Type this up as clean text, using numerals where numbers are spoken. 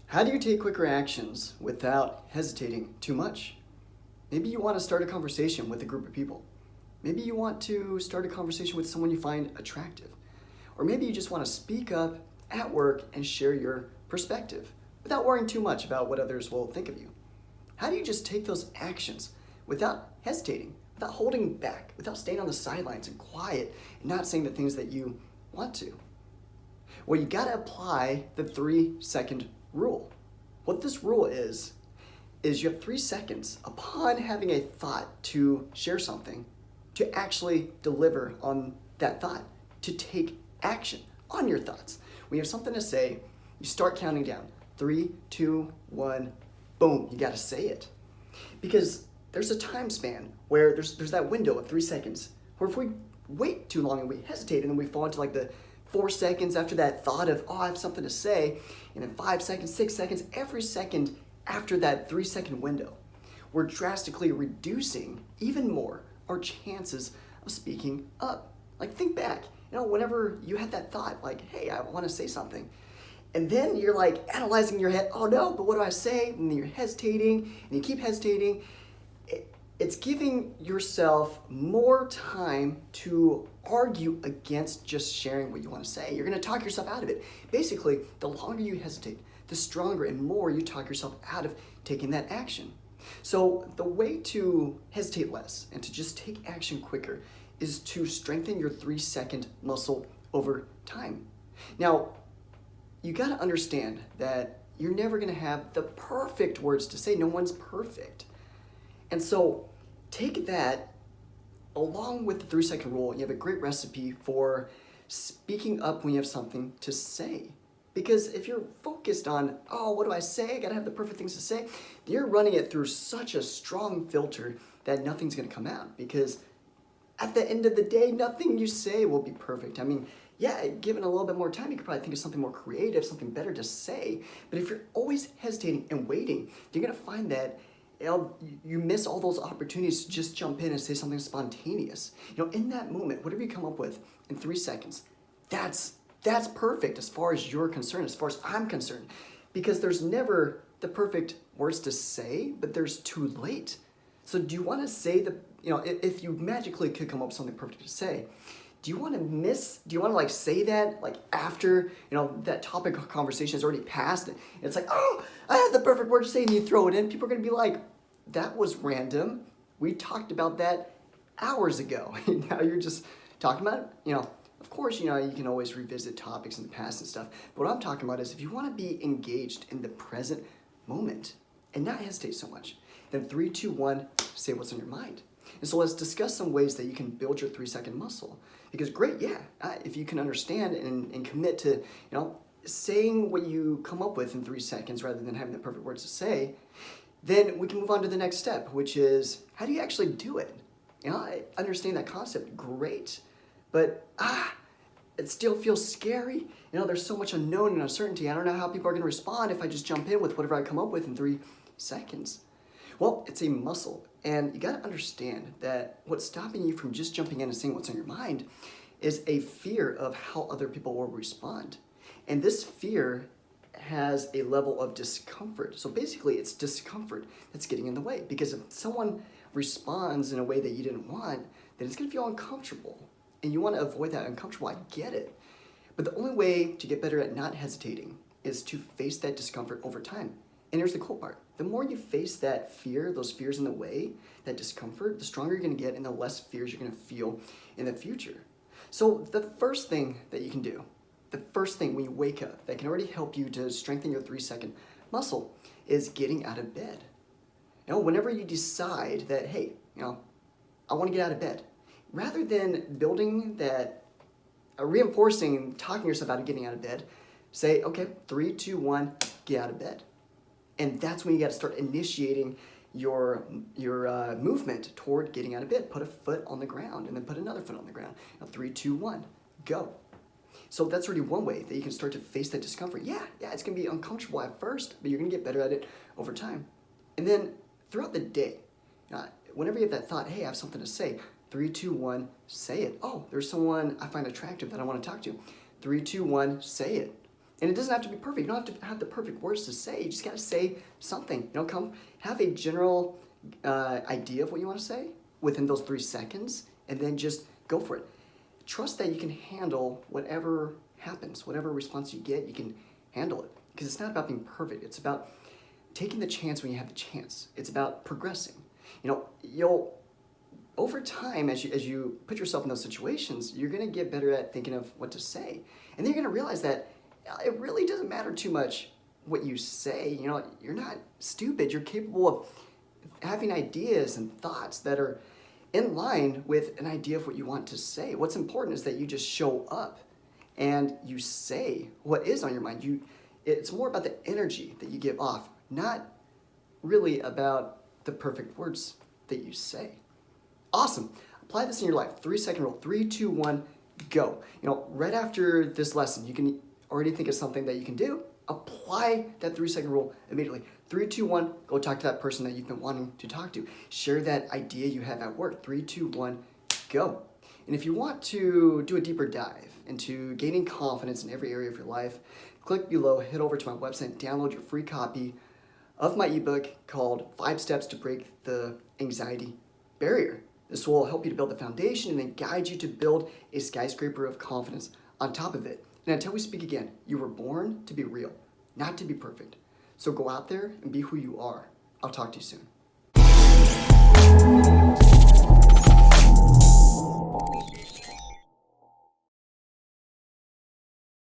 How do you take quicker actions without hesitating too much? Maybe you want to start a conversation with a group of people. Maybe you want to start a conversation with someone you find attractive. Or maybe you just want to speak up at work and share your perspective without worrying too much about what others will think of you. How do you just take those actions without hesitating, without holding back, without staying on the sidelines and quiet and not saying the things that you want to? Well, you got to apply the 3-second rule. What this rule is you have 3 seconds upon having a thought to share something to actually deliver on that thought, to take action on your thoughts. When you have something to say, you start counting down. 3, 2, 1, boom, you got to say it. Because there's a time span where there's that window of 3 seconds where if we wait too long and we hesitate and then we fall into like the 4 seconds after that thought of, I have something to say, and then 5 seconds, 6 seconds, every second after that 3-second window, we're drastically reducing even more our chances of speaking up. Like think back, whenever you had that thought, like, hey, I want to say something, and then you're like analyzing in your head, oh no, but what do I say? And then you're hesitating, and you keep hesitating. It's giving yourself more time to argue against just sharing what you want to say. You're going to talk yourself out of it. Basically, the longer you hesitate, the stronger and more you talk yourself out of taking that action. So the way to hesitate less and to just take action quicker is to strengthen your 3-second muscle over time. Now, you got to understand that you're never going to have the perfect words to say. No one's perfect. And so take that along with the 3-second rule. You have a great recipe for speaking up when you have something to say. Because if you're focused on, what do I say? I gotta have the perfect things to say. You're running it through such a strong filter that nothing's gonna come out. Because at the end of the day, nothing you say will be perfect. I mean, yeah, given a little bit more time, you could probably think of something more creative, something better to say. But if you're always hesitating and waiting, you're gonna find that you miss all those opportunities to just jump in and say something spontaneous. In that moment, whatever you come up with in 3 seconds, that's perfect as far as you're concerned, as far as I'm concerned. Because there's never the perfect words to say, but there's too late. So do you want to say if you magically could come up with something perfect to say, do you want to say that like after, that topic of conversation has already passed and it's like, I have the perfect word to say, and you throw it in, people are going to be like, that was random. We talked about that hours ago. And now you're just talking about it, Of course, you can always revisit topics in the past and stuff. But what I'm talking about is if you want to be engaged in the present moment and not hesitate so much, then 3, 2, 1, say what's on your mind. And so let's discuss some ways that you can build your 3-second muscle. Because if you can understand and commit to, saying what you come up with in 3 seconds rather than having the perfect words to say, then we can move on to the next step, which is how do you actually do it? I understand that concept, great. But it still feels scary. There's so much unknown and uncertainty. I don't know how people are going to respond if I just jump in with whatever I come up with in 3 seconds. Well, it's a muscle, and you got to understand that what's stopping you from just jumping in and saying what's on your mind is a fear of how other people will respond. And this fear has a level of discomfort. So basically, it's discomfort that's getting in the way. Because if someone responds in a way that you didn't want, then it's going to feel uncomfortable. And you want to avoid that uncomfortable, I get it. But the only way to get better at not hesitating is to face that discomfort over time. And here's the cool part. The more you face that fear, those fears in the way, that discomfort, the stronger you're going to get and the less fears you're going to feel in the future. So the first thing that you can do, the first thing when you wake up that can already help you to strengthen your 3-second muscle is getting out of bed. Whenever you decide that, hey, I want to get out of bed, rather than building that, reinforcing, talking yourself out of getting out of bed, say, okay, 3, 2, 1, get out of bed. And that's when you got to start initiating your movement toward getting out of bed. Put a foot on the ground and then put another foot on the ground. Now 3, 2, 1, go. So that's already one way that you can start to face that discomfort. Yeah, it's going to be uncomfortable at first, but you're going to get better at it over time. And then throughout the day, whenever you have that thought, hey, I have something to say, 3, 2, 1, say it. Oh, there's someone I find attractive that I want to talk to. 3, 2, 1, say it. And it doesn't have to be perfect. You don't have to have the perfect words to say. You just got to say something. Come have a general idea of what you want to say within those 3 seconds, and then just go for it. Trust that you can handle whatever happens, whatever response you get, you can handle it. Because it's not about being perfect. It's about taking the chance when you have the chance. It's about progressing. You'll over time, as you put yourself in those situations, you're going to get better at thinking of what to say. And then you're going to realize that it really doesn't matter too much what you say. You're not stupid. You're capable of having ideas and thoughts that are in line with an idea of what you want to say. What's important is that you just show up and you say what is on your mind. It's more about the energy that you give off, not really about the perfect words that you say. Awesome. Apply this in your life. 3-second rule. 3, 2, 1, go. Right after this lesson, you can already think of something that you can do. Apply that 3-second rule immediately. 3, 2, 1, go talk to that person that you've been wanting to talk to. Share that idea you have at work. 3, 2, 1, go. And if you want to do a deeper dive into gaining confidence in every area of your life, click below, head over to my website, download your free copy of my ebook called 5 Steps to Break the Anxiety Barrier. This will help you to build the foundation and then guide you to build a skyscraper of confidence on top of it. And until we speak again, you were born to be real, not to be perfect. So go out there and be who you are. I'll talk to you soon.